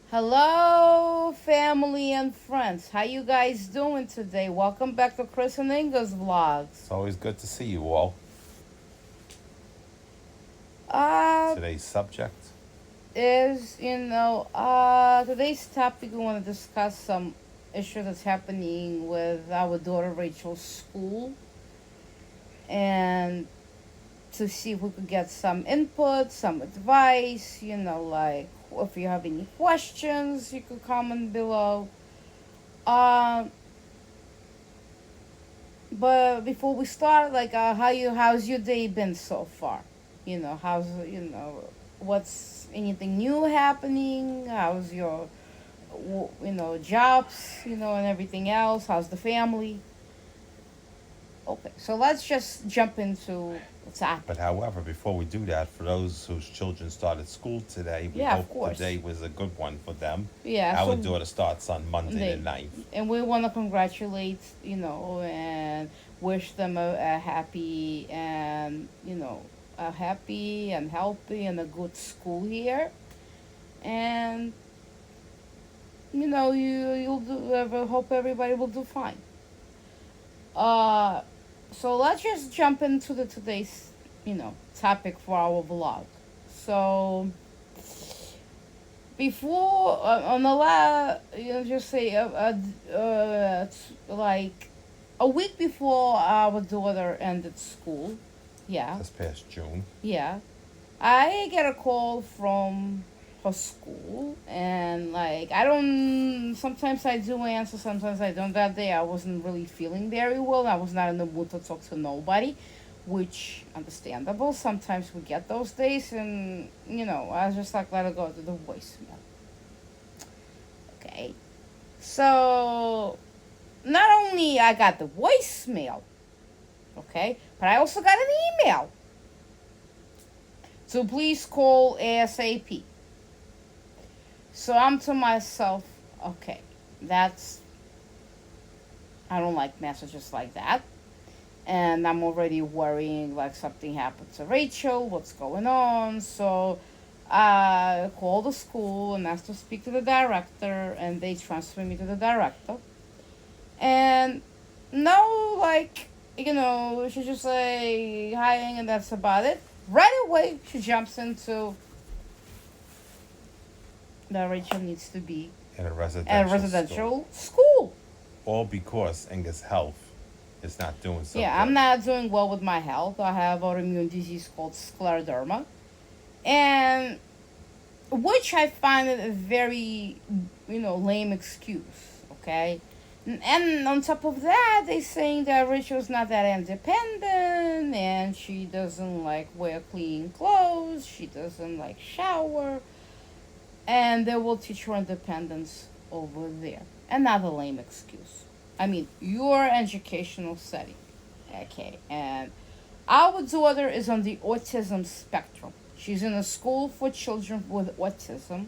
Hello, family and friends. How you guys doing today? Welcome back to Chris and Inga's vlogs. It's always good to see you all. Uh, Today's subject, today's topic we want to discuss some issue that's happening with our daughter Rachel's school, and to see if we could get some input, some advice. Like if you have any questions, you could comment below. Um, But before we start, like, how's your day been so far? What's anything new happening? How's your, jobs, and everything else? How's the family? Okay, so let's just jump into the but topic. however, before we do that, for those whose children started school today, we Yeah, of hope the course. day was a good one for them. Yeah, Our so daughter starts on Monday the they, 9th. and we want to congratulate, and wish them a happy and, a happy and healthy and a good school year. And, you'll do, hope everybody will do fine. Uh, so let's just jump into the today's, topic for our vlog. So before on the just say like a week before our daughter ended school. Yeah, This past June. yeah. I get a call from her school, and like I don't. Sometimes I do answer, sometimes I don't. That day I wasn't really feeling very well. I was not in the mood to talk to nobody, which understandable. Sometimes we get those days, and I was just like let it go to the voicemail. Okay, so not only I got the voicemail, okay, but I also got an email. So please call ASAP. So I'm to myself, okay, that's, I don't like messages like that. And I'm already worrying like something happened to Rachel, what's going on. So I called the school and asked to speak to the director, and they transferred me to the director. And no, like, she just say hi, and that's about it. Right away, she jumps into that Rachel needs to be In a at a residential school. residential school. All because Inga's health is not doing so Yeah, I'm good. not doing well with my health. I have autoimmune disease called scleroderma, and which I find it a very, lame excuse. Okay, and on top of that, they saying that Rachel's not that independent, and she doesn't like wear clean clothes. She doesn't like shower, and they will teach her independence over there. Another lame excuse. I mean, your educational setting, okay, and our daughter is on the autism spectrum. She's in a school for children with autism,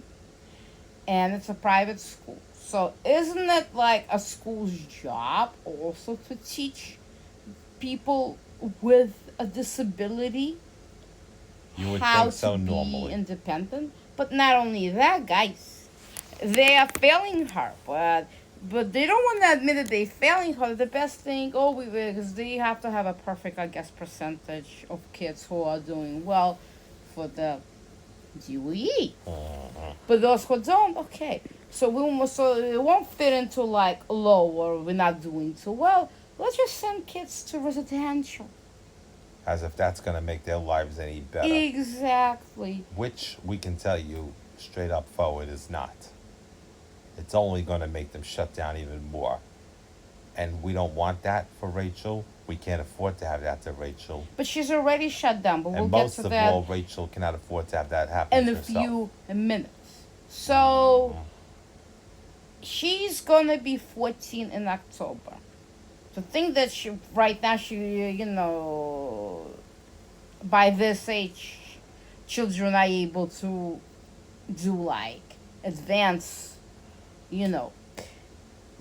and it's a private school. So, isn't it like a school's job also to teach people with a disability You would how think to so be normally. independent? But not only that, guys, they are failing her, but they don't want to admit that they're failing her. The best thing, because they have to have a perfect, I guess, percentage of kids who are doing well for the GWE. But those who don't, okay. So it won't fit into like low or we're not doing too well. Let's just send kids to residential. As if that's going to make their lives any better. Exactly. Which we can tell you straight up forward is not. It's only going to make them shut down even more. And we don't want that for Rachel. We can't afford to have that to Rachel. But she's already shut down. But we'll And get most to of that all, Rachel cannot afford to have that happen in to a herself. few minutes. So she's gonna be 14 in October. To think that she right now by this age, children are able to do like advanced, you know,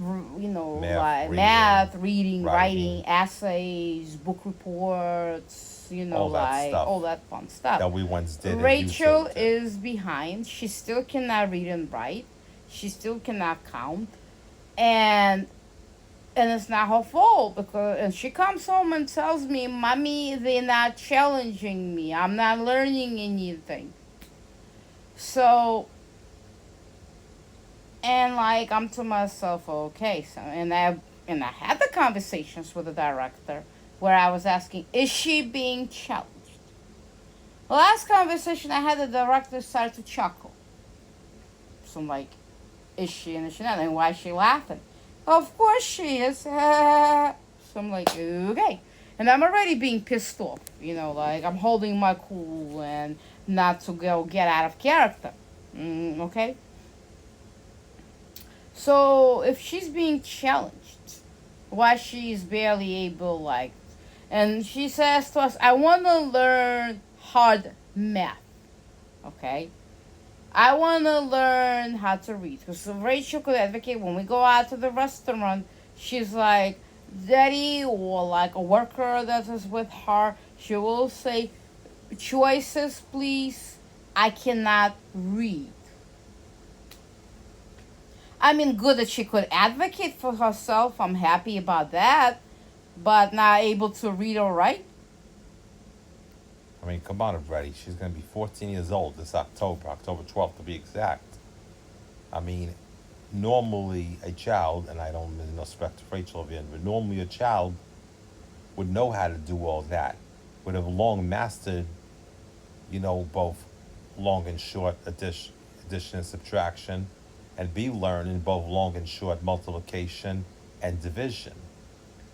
Math, like reading, math, reading, writing, writing, essays, book reports, all that like stuff all that fun stuff. that we once did and you Rachel still did. is behind. She still cannot read and write. She still cannot count, and it's not her fault because and she comes home and tells me, "Mommy, they're not challenging me. I'm not learning anything." So, and like I'm to myself, okay, so and I had the conversations with the director where I was asking, is she being challenged? The last conversation I had, the director started to chuckle. So I'm like, is she and is she not? And why is she laughing? Of course she is. So I'm like, okay. And I'm already being pissed off, like I'm holding my cool and not to go get out of character. Okay? So if she's being challenged, why she's barely able, like, and she says to us, I want to learn hard math. Okay? I want to learn how to read. Because Rachel could advocate when we go out to the restaurant, she's like, Daddy, or like a worker that is with her, she will say, choices, please. I cannot read. I mean, good that she could advocate for herself. I'm happy about that. But not able to read or write? I mean, come on, already. She's going to be 14 years old this October 12th to be exact. I mean, normally a child, and I don't mean no respect to Rachel over here, but normally a child would know how to do all that, would have long mastered, both long and short addition and subtraction, and be learning both long and short multiplication and division.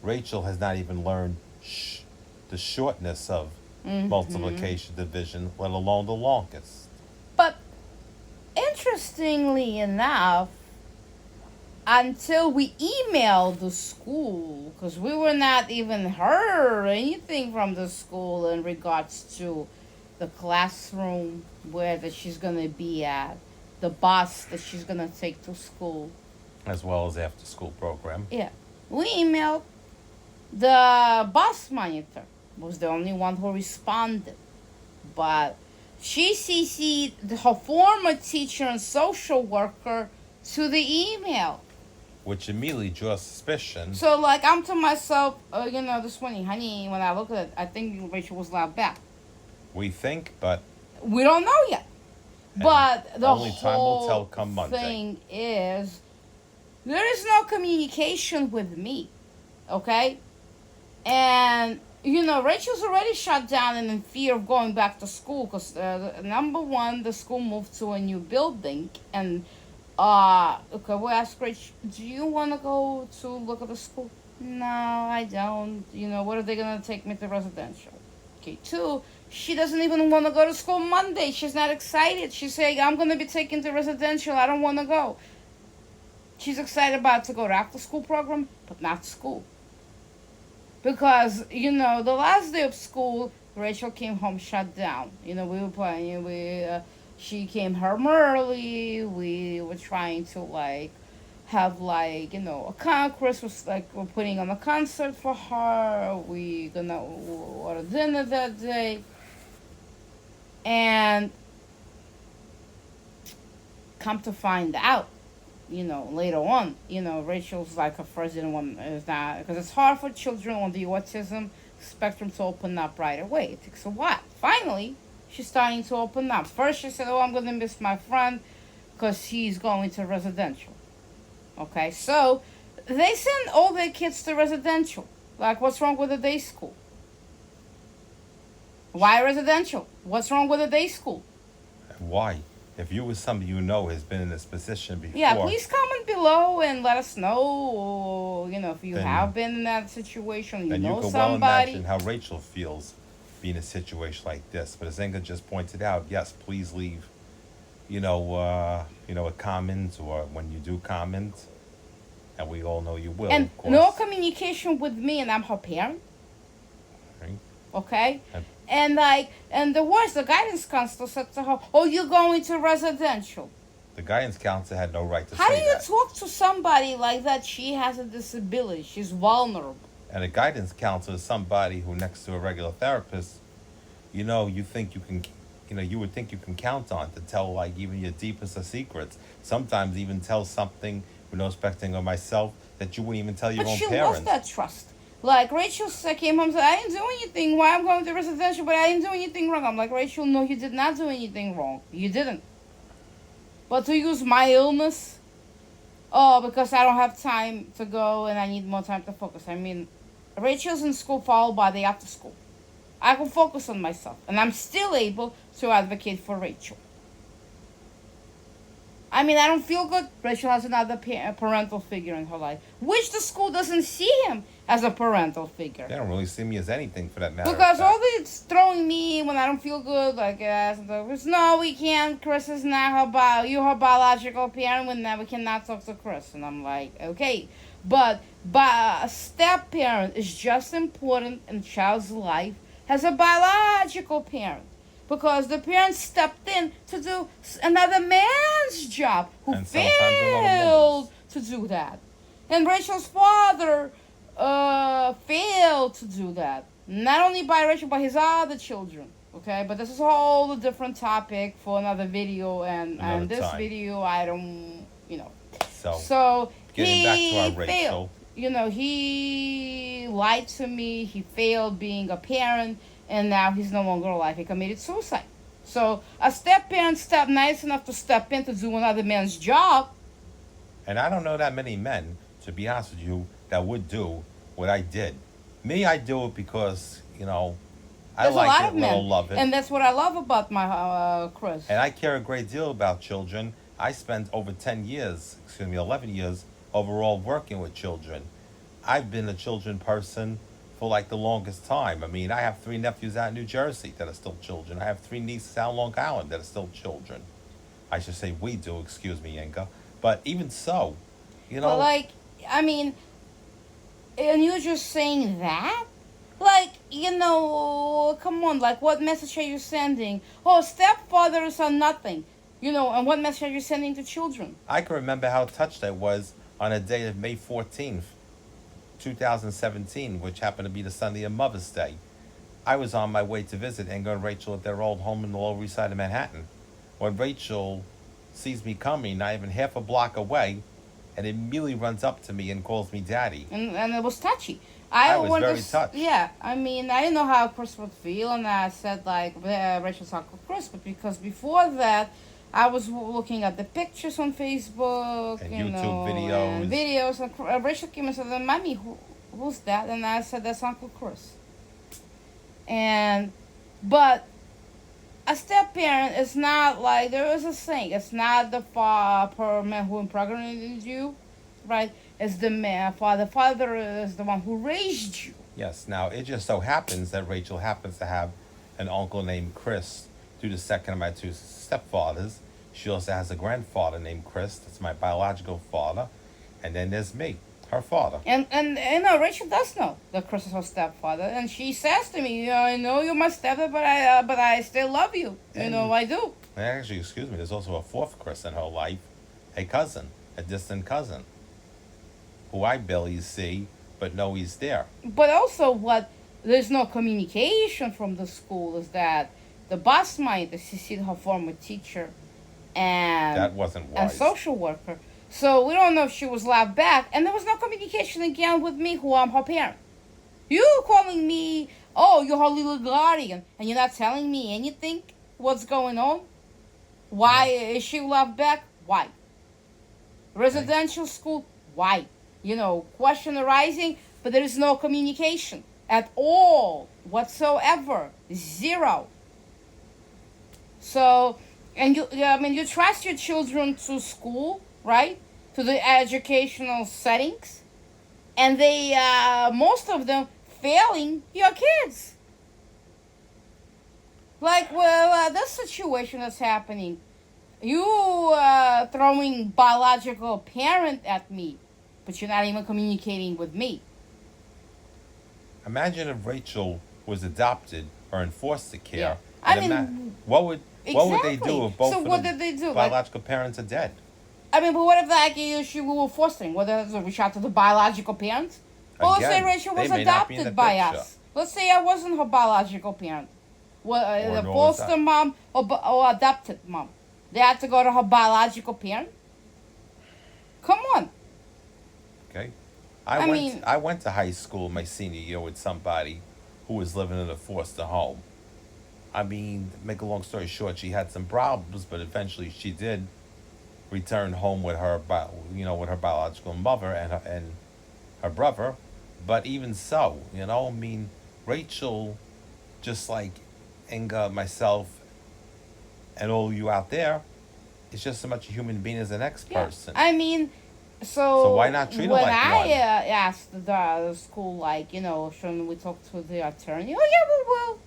Rachel has not even learned the shortness of multiplication, division, let alone the longest. But interestingly enough, until we emailed the school, because we were not even heard anything from the school in regards to the classroom where that she's going to be at, the bus that she's going to take to school. As well as after school program. Yeah. We emailed. The bus monitor was the only one who responded. But she CC'd her former teacher and social worker to the email. Which immediately draws suspicion. So, like, I'm to myself, this morning, honey, when I look at it, I think Rachel was allowed back. We think, but... We don't know yet. But the only time will whole tell come Monday. thing is, there is no communication with me, okay? And, Rachel's already shut down and in fear of going back to school because, number one, the school moved to a new building. And, okay, we asked Rachel, do you want to go to look at the school? No, I don't. What are they going to take me to residential? Okay, two, she doesn't even want to go to school Monday. She's not excited. She's saying, I'm going to be taken to residential. I don't want to go. She's excited about to go to after school program, but not school. Because, the last day of school, Rachel came home shut down. We were playing, she came home early. We were trying to, have, a concourse. Was, we're putting on a concert for her. We gonna order dinner that day. And come to find out, later on, Rachel's like her first didn't want is not because it's hard for children on the autism spectrum to open up right away. It takes a while. Finally, she's starting to open up. First, she said, "Oh, I'm gonna miss my friend because he's going to residential." Okay, so they send all their kids to residential. Like, what's wrong with the day school? Why residential? What's wrong with the day school? Why? If you or somebody has been in this position before... Yeah, please comment below and let us know, or, if you have been in that situation, you know somebody. And you can well imagine how Rachel feels being in a situation like this. But as Inga just pointed out, yes, please leave, a comment, or when you do comment, and we all know you will, and of course. No communication with me, and I'm her parent. Right. Okay? And the worst, the guidance counselor said to her, "Oh, you're going to residential." The guidance counselor had no right to How say do you that. talk to somebody like that? She has a disability. She's vulnerable. And a guidance counselor is somebody who, next to a regular therapist, you think you can you would think you can count on to tell like even your deepest of secrets. Sometimes even tell something with no expecting of myself that you wouldn't even tell your But own she parents. lost that trust. Like Rachel came home and said, I didn't do anything. Why I'm going to residential, but I didn't do anything wrong. I'm like, Rachel, no, you did not do anything wrong. You didn't. But to use my illness, oh, because I don't have time to go and I need more time to focus. I mean, Rachel's in school followed by the after school. I can focus on myself, and I'm still able to advocate for Rachel. I mean, I don't feel good. Rachel has another parental figure in her life, which the school doesn't see him as a parental figure. They don't really see me as anything for that matter. Because all it's throwing me when I don't feel good, like, no, we can't. Chris is not you're her biological parent. We cannot talk to Chris. And I'm like, okay. But a step parent is just important in a child's life as a biological parent. Because the parent stepped in to do another man's job who And sometimes another failed woman's. to do that. And Rachel's father failed to do that. Not only by Rachel, but his other children. Okay, but this is a whole different topic for another video. And this time. video, I don't, So getting he back to our failed. Rachel. He lied to me. He failed being a parent. And now he's no longer alive. He committed suicide. So a step parent stepped nice enough to step in to do another man's job. And I don't know that many men, to be honest with you, that would do what I did. Me, I do it because, I There's like a lot it, of men, love it. and that's what I love about my Chris. And I care a great deal about children. I spent over 11 years overall working with children. I've been a children person for like the longest time. I mean, I have 3 nephews out in New Jersey that are still children. I have 3 nieces out in Long Island that are still children. I should say we do, excuse me, Inga. But even so, But and you're just saying that? Come on, what message are you sending? Oh, stepfathers are nothing. And what message are you sending to children? I can remember how touched I was on a day of May 14th, 2017, which happened to be the Sunday of Mother's Day. I was on my way to visit Inga and Rachel at their old home in the Lower East Side of Manhattan. When Rachel sees me coming, not even half a block away, and immediately runs up to me and calls me daddy. And it was touchy. I was very touched. Yeah, I mean, I didn't know how Chris would feel, and I said, Rachel's Uncle Chris, but because before that, I was looking at the pictures on Facebook, and YouTube videos. And videos, and Rachel came and said, Mommy, who's that? And I said, that's Uncle Chris. But a step parent is not there is a saying, it's not the man who impregnated you, right? It's the man, father. Father is the one who raised you. Yes, now it just so happens that Rachel happens to have an uncle named Chris through the second of my 2 stepfathers. She also has a grandfather named Chris, that's my biological father. And then there's me, her father. And Rachel does know that Chris is her stepfather, and she says to me, I know you're my stepfather, but I still love you. I do. Actually, excuse me, there's also a 4th Chris in her life, a cousin, a distant cousin, who I barely see, but know he's there. But also there's no communication from the school is that the boss might see her former teacher and that wasn't wise. And social worker. So we don't know if she was laughed back, and there was no communication again with me, who I'm her parent. You calling me, oh, you're her little guardian, and you're not telling me anything. What's going on? Why is she laughed back? Why? Residential school? Why? Question arising, but there is no communication at all whatsoever. 0. So, and you trust your children to school, right? To the educational settings, and they, most of them, failing your kids. This situation that's happening, you throwing biological parent at me, but you're not even communicating with me. Imagine if Rachel was adopted or in foster care. Yeah. What would they Exactly. do if both So of what the did they do? biological parents are dead? But what if she were fostering? Whether they reach out to the biological parents? Well, let's say Again, Rachel was they may not be in adopted the by picture. us. Let's say I wasn't her biological parent. Or the nor was foster I. mom or adopted mom. They had to go to her biological parent. Come on. Okay. I mean, I went to high school my senior year with somebody who was living in a foster home. I mean, make a long story short, she had some problems, but eventually she did return home with her, with her biological mother and her brother. But even so, I mean, Rachel, just like Inga, myself, and all you out there, is just so much a human being as the next yeah. person. I mean, So why so not treat her when like I one? asked the school, like, shouldn't we talk to the attorney? Oh, yeah, we will.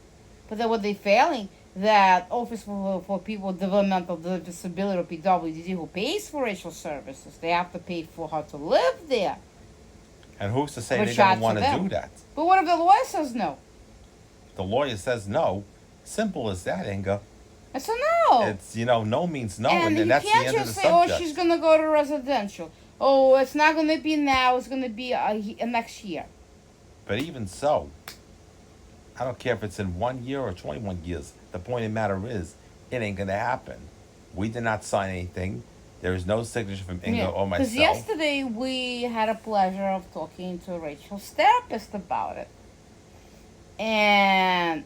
But then what they failing, that Office for People with Developmental Disability, or PWD, who pays for racial services, they have to pay for her to live there. And who's to say they Which don't out to want to them. do that? But what if the lawyer says no? The lawyer says no. Simple as that, Inga. I said no. It's no means no, And and then you that's the can't end of just the say, oh, subject. she's going to go to residential. Oh, it's not going to be now. It's going to be next year. But even so, I don't care if it's in 1 year or 21 years. The point of the matter is, it ain't gonna happen. We did not sign anything. There is no signature from Inga or Because myself. yesterday we had a pleasure of talking to Rachel's therapist about it. And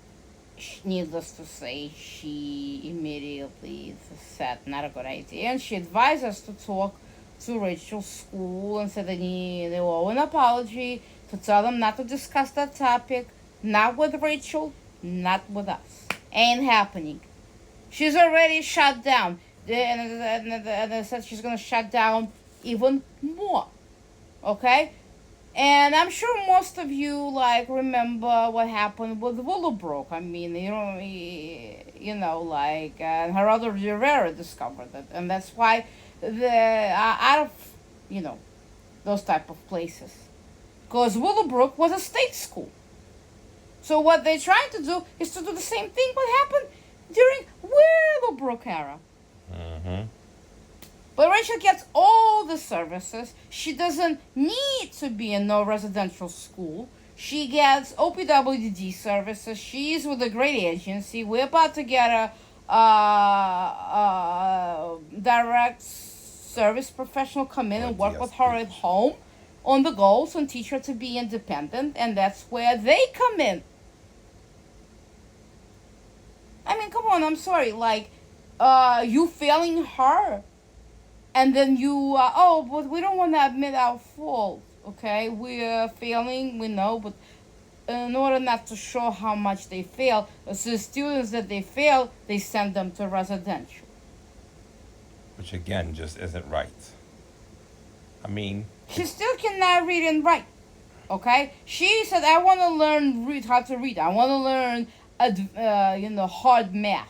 needless to say, she immediately said not a good idea. And she advised us to talk to Rachel's school and said they owe an apology, to tell them not to discuss that topic, not with Rachel, not with us. Ain't happening. She's already shut down. And I said she's going to shut down even more. Okay? And I'm sure most of you remember what happened with Willowbrook. I mean, Gerardo Rivera discovered it, and that's why out of those type of places, because Willowbrook was a state school. So what they're trying to do is to do the same thing what happened during Willowbrook era. Mm-hmm. But Rachel gets all the services. She doesn't need to be in no residential school. She gets OPWDD services. She's with a great agency. We're about to get a direct service professional come in and work with her at home on the goals and teach her to be independent. And that's where they come in. I mean, come on, I'm sorry. You failing her. And then but we don't want to admit our fault, okay? We're failing, we know, but in order not to show how much they fail, so the students that they fail, they send them to residential. Which again just isn't right. I mean, she still cannot read and write, okay? She said, I want to how to read. I want to learn, hard math.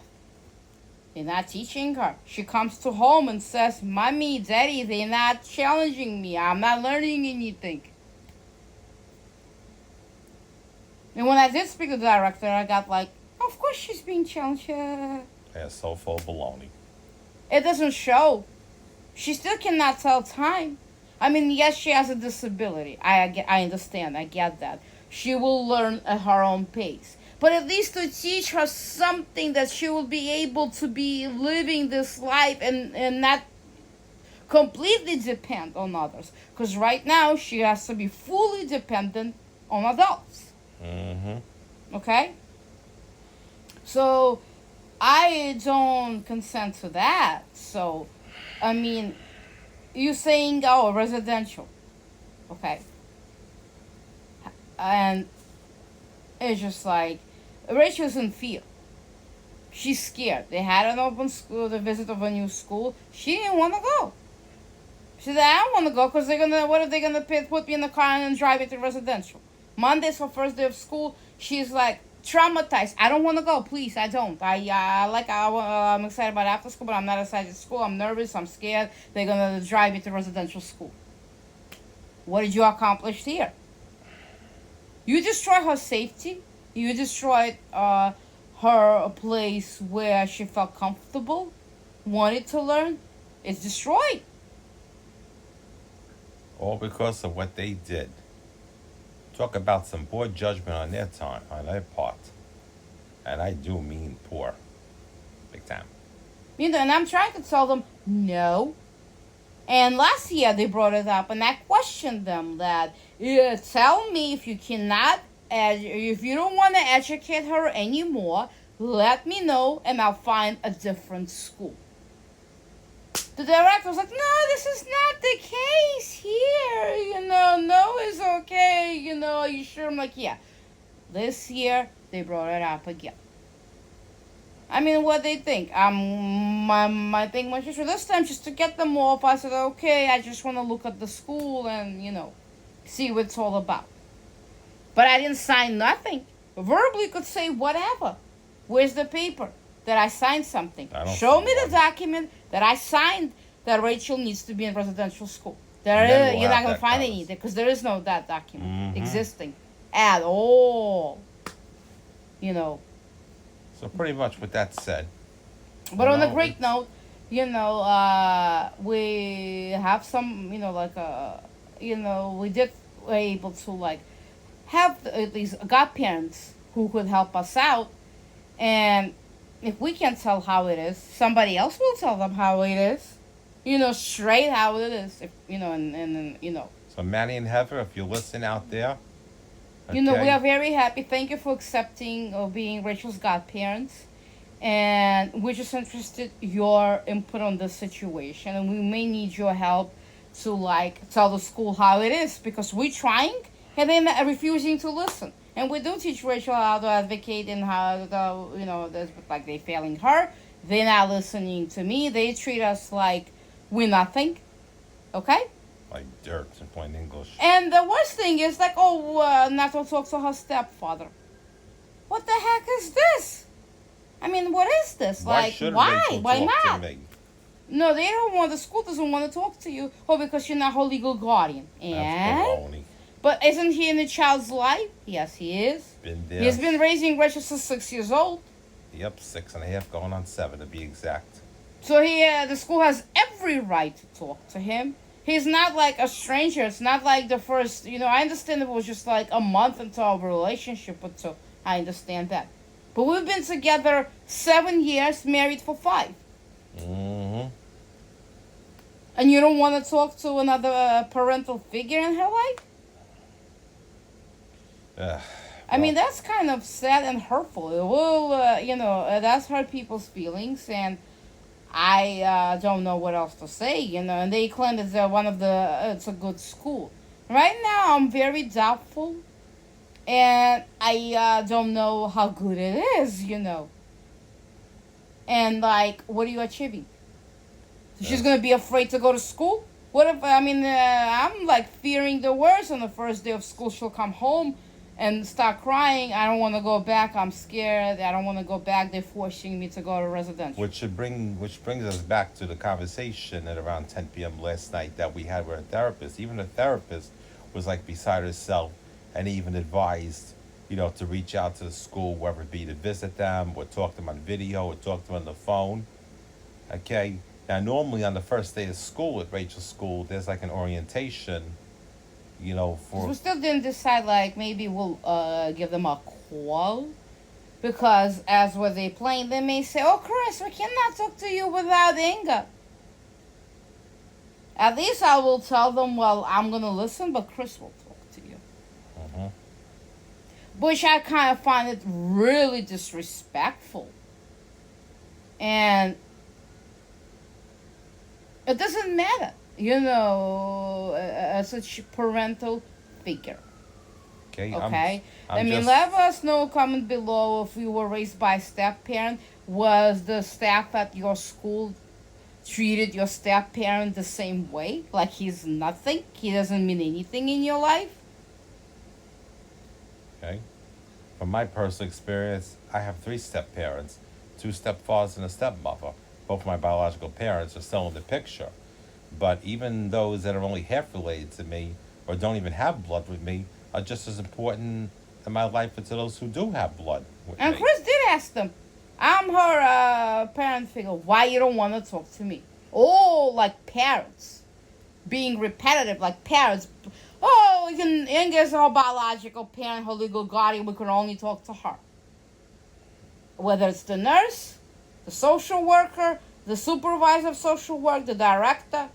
They're not teaching her. She comes to home and says, Mommy, Daddy, they're not challenging me. I'm not learning anything. And when I did speak to the director, I got of course she's being challenged. yeah, so full of baloney. It doesn't show. She still cannot tell time. I mean, yes, she has a disability. I understand. I get that. She will learn at her own pace. But at least to teach her something that she will be able to be living this life and not completely depend on others. Because right now, she has to be fully dependent on adults. Mm-hmm. Okay? So, I don't consent to that. So, I mean, you're saying, residential. Okay. And it's just Rachel's in fear. She's scared. They had an open school, the visit of a new school. She didn't want to go. She said, I don't want to go because what if they're going to put me in the car and then drive me to residential? Monday's her first day of school. She's traumatized. I don't want to go. Please, I don't. I'm excited about after school, but I'm not excited at school. I'm nervous. I'm scared. They're going to drive me to residential school. What did you accomplish here? You destroyed her safety. You destroyed her a place where she felt comfortable, wanted to learn. It's destroyed. All because of what they did. Talk about some poor judgment on their part. And I do mean poor. Big time. And I'm trying to tell them no. And last year they brought it up, and I questioned them that, yeah, tell me if you cannot, if you don't want to educate her anymore, let me know, and I'll find a different school. The director was like, no, this is not the case here. No is okay. Are you sure? I'm like, yeah. This year they brought it up again. I mean, what they think. My thing was just this time, just to get them off. I said, okay, I just want to look at the school and see what it's all about. But I didn't sign nothing. Verbally could say whatever. Where's the paper that I signed something? Show me the document that I signed that Rachel needs to be in residential school. You're not going to find anything because there is no that document existing at all. So pretty much with that said. But on a great note, we have some, we were able to have at least godparents who could help us out. And if we can't tell how it is, somebody else will tell them how it is. Straight how it is. So Manny and Heather, if you listen out there. Okay. We are very happy. Thank you for accepting or being Rachel's godparents. And we're just interested your input on this situation. And we may need your help to tell the school how it is. Because we're trying and they're refusing to listen. And we do teach Rachel how to advocate and how to, they're failing her. They're not listening to me. They treat us like we're nothing. Okay? Like dirt, in plain English. And the worst thing is not to talk to her stepfather. What the heck is this? I mean, what is this? Why? Why not? No, they don't want. The school doesn't want to talk to you. Because you're not her legal guardian. And but isn't he in the child's life? Yes, he is. Been there. He's been raising Rachel since 6 years old. Yep, 6.5, going on 7 to be exact. So the school has every right to talk to him. He's not like a stranger. It's not like the first, I understand it was just like a month into our relationship, but so I understand that. But we've been together 7 years, married for 5. Mm-hmm. And you don't want to talk to another parental figure in her life? I mean, that's kind of sad and hurtful. It will, that's hurt people's feelings, and I don't know what else to say, and they claim it's it's a good school. Right now, I'm very doubtful, and I don't know how good it is, And, what are you achieving? So she's going to be afraid to go to school? What if, I'm, fearing the worst. On the first day of school, she'll come home and start crying. I don't want to go back. I'm scared. I don't want to go back. They're forcing me to go to residential. Which brings us back to the conversation at around 10 p.m. last night that we had with a therapist. Even the therapist was beside herself, and even advised, to reach out to the school, whether it be to visit them, or talk to them on video, or talk to them on the phone. Okay. Now, normally on the first day of school at Rachel's school, there's an orientation. For... We still didn't decide, maybe we'll give them a call. Because as what they playing, they may say, oh, Chris, we cannot talk to you without Inga. At least I will tell them, well, I'm going to listen, but Chris will talk to you. Mm-hmm. Which I kind of find it really disrespectful. And it doesn't matter. As a parental figure. Okay. Let us know, comment below if you were raised by a step parent. Was the staff at your school treated your step parent the same way? Like he's nothing? He doesn't mean anything in your life? Okay. From my personal experience, I have 3 step parents, 2 stepfathers and a stepmother. Both my biological parents are still in the picture. But even those that are only half related to me or don't even have blood with me are just as important in my life as to those who do have blood with me. And Chris did ask them, I'm her parent figure, why you don't want to talk to me? Oh, like parents. Being repetitive, like parents. Oh, Inga's her biological parent, her legal guardian, we can only talk to her. Whether it's the nurse, the social worker, the supervisor of social work, the director,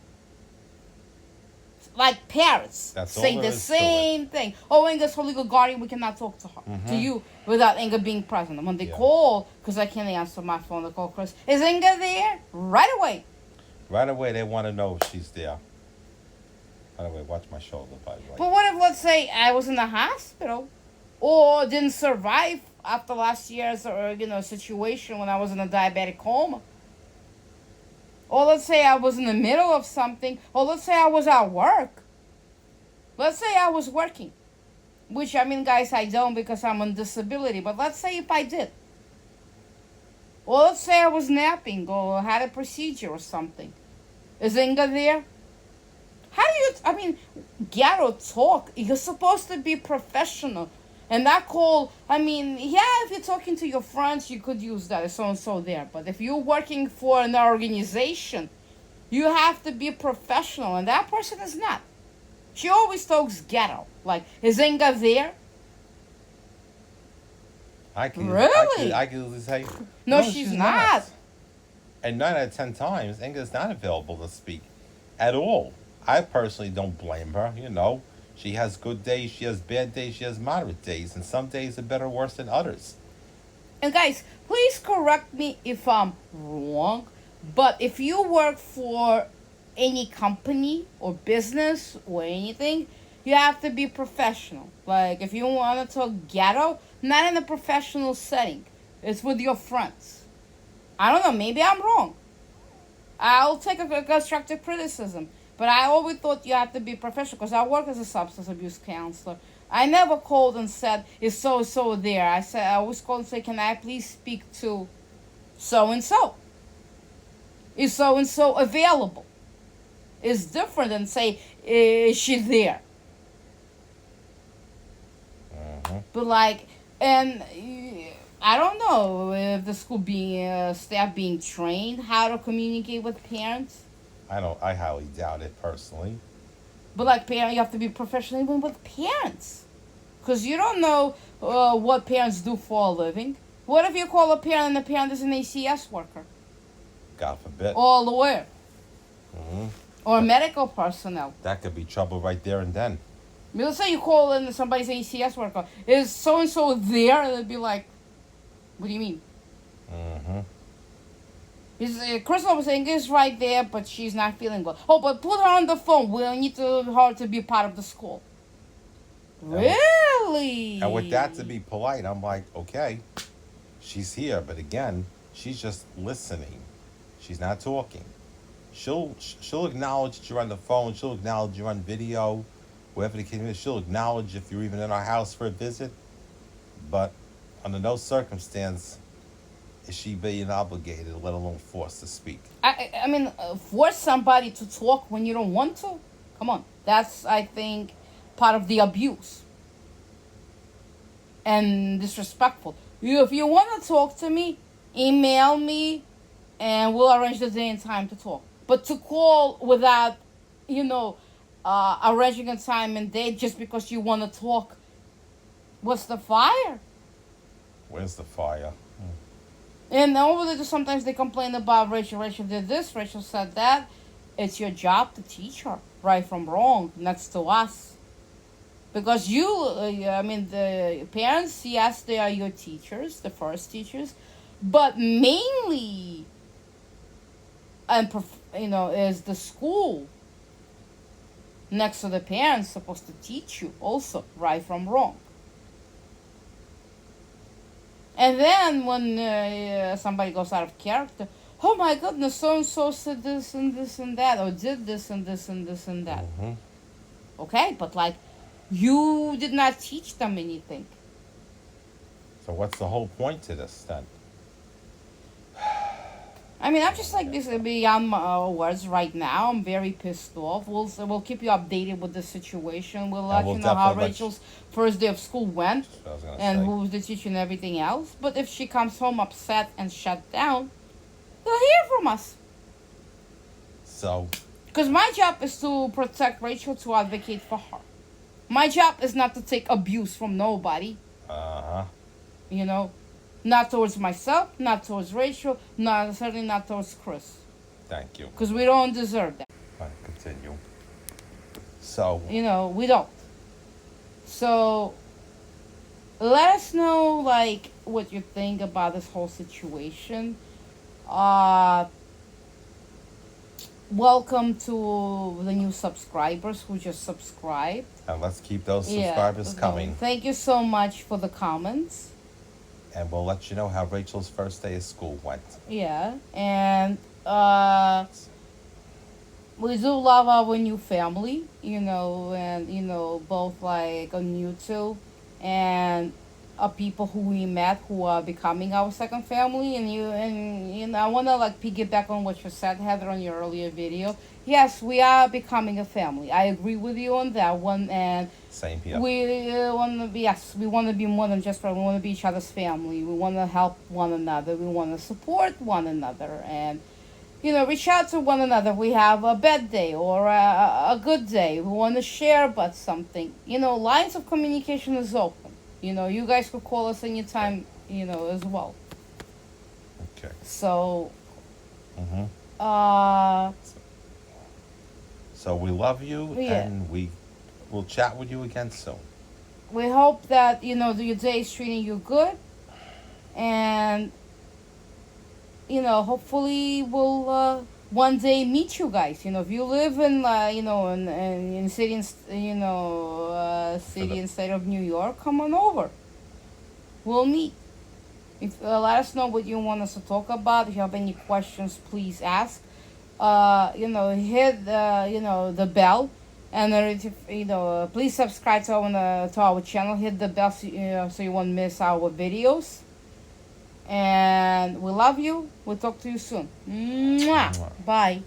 like parents That's say all the there is to same thing. Oh, Inga's her legal guardian, we cannot talk to her, to you, without Inga being present. And when they Yeah. call, because I can't answer my phone, they call Chris, is Inga there? Right away. Right away, they want to know if she's there. By the way, watch my shoulder, by the way. But what if, let's say, I was in the hospital, or didn't survive after last year's situation when I was in a diabetic coma? Or let's say I was in the middle of something, or let's say I was at work. Let's say I was working, which, I mean, guys, I don't because I'm on disability, but let's say if I did. Or let's say I was napping or had a procedure or something. Is Inga there? How do you, I mean, ghetto talk, you're supposed to be professional. And that call, I mean, yeah, if you're talking to your friends, you could use that, so-and-so there. But if you're working for an organization, you have to be professional, and that person is not. She always talks ghetto. Like, is Inga there? Really? I can easily say, No, she's not. And 9 out of 10 times, Inga's not available to speak at all. I personally don't blame her, you know. She has good days, she has bad days, she has moderate days, and some days are better or worse than others. And guys, please correct me if I'm wrong, but if you work for any company or business or anything, you have to be professional. Like, if you want to talk ghetto, not in a professional setting. It's with your friends. I don't know, maybe I'm wrong. I'll take a constructive criticism. But I always thought you had to be professional because I work as a substance abuse counselor. I never called and said, is so-and-so there? I always called and say, can I please speak to so-and-so? Is so-and-so available? It's different than say, is she there? But like, and I don't know if the school staff being trained how to communicate with parents. I highly doubt it personally. But like parent, you have to be professional even with parents, because you don't know what parents do for a living. What if you call a parent and the parent is an ACS worker, God forbid. or a lawyer, Mhm. or medical personnel? That could be trouble right there and then. I mean, let's say you call in somebody's ACS worker. Is so and so there? And they'd be like, "What do you mean?" Mm-hmm. Crystal was saying is right there, but she's not feeling well. Oh, but put her on the phone. We need her to be part of the school. Really? And with that, to be polite, I'm like, okay, she's here, but again, she's just listening. She's not talking. She'll acknowledge that you're on the phone. She'll acknowledge you're on video, wherever the case is. She'll acknowledge if you're even in our house for a visit. But under no circumstance is she being obligated, let alone forced to speak. I mean, force somebody to talk when you don't want to? Come on. That's, I think, part of the abuse. And disrespectful. If you want to talk to me, email me, and we'll arrange the day and time to talk. But to call without, arranging a time and date just because you want to talk, what's the fire? Where's the fire? And over there, sometimes they complain about Rachel. Rachel did this, Rachel said that. It's your job to teach her right from wrong next to us. Because the parents, yes, they are your teachers, the first teachers. But mainly, is the school next to the parents supposed to teach you also right from wrong. And then when somebody goes out of character, oh my goodness, so-and-so said this and this and that, or did this and this and this and that. Mm-hmm. Okay, but like, you did not teach them anything. So what's the whole point to this then? I mean, I'm just like this beyond my words right now. I'm very pissed off. We'll keep you updated with the situation. We'll let you know how Rachel's first day of school went and who was the teacher and everything else. But if she comes home upset and shut down, they'll hear from us. So, because my job is to protect Rachel, to advocate for her. My job is not to take abuse from nobody. uh-huh. Not towards myself, not towards Rachel, certainly not towards Chris. Thank you. Because we don't deserve that. All right, continue. So, You know, we don't. So, let us know, like, what you think about this whole situation. Welcome to the new subscribers who just subscribed. and let's keep those subscribers coming. Thank you so much for the comments. And we'll let you know how Rachel's first day of school went. Yeah, and we do love our new family, you know, and you know, both like on YouTube and people who we met who are becoming our second family. And you know, I wanna like piggyback on what you said, Heather, on your earlier video. Yes, we are becoming a family. I agree with you on that one, and Same here. we want to be, yes, we want to be more than just friends. We want to be each other's family. We want to help one another. We want to support one another, and you know, reach out to one another. We have a bad day or a good day. We want to share about something. You know, lines of communication is open. You know, you guys could call us anytime, you know, as well. Okay. So, Mm-hmm. So we love you, Yeah. and we will chat with you again soon. we hope that, you know, your day is treating you good. And, you know, hopefully we'll one day meet you guys. You know, if you live in, you know, in city, you know, city and state of New York, come on over. We'll meet. If let us know what you want us to talk about. If you have any questions, please ask. You know, hit you know, the bell, and you know, please subscribe to our channel. Hit the bell so you won't miss our videos. And we love you. We'll talk to you soon. Mwah. Bye.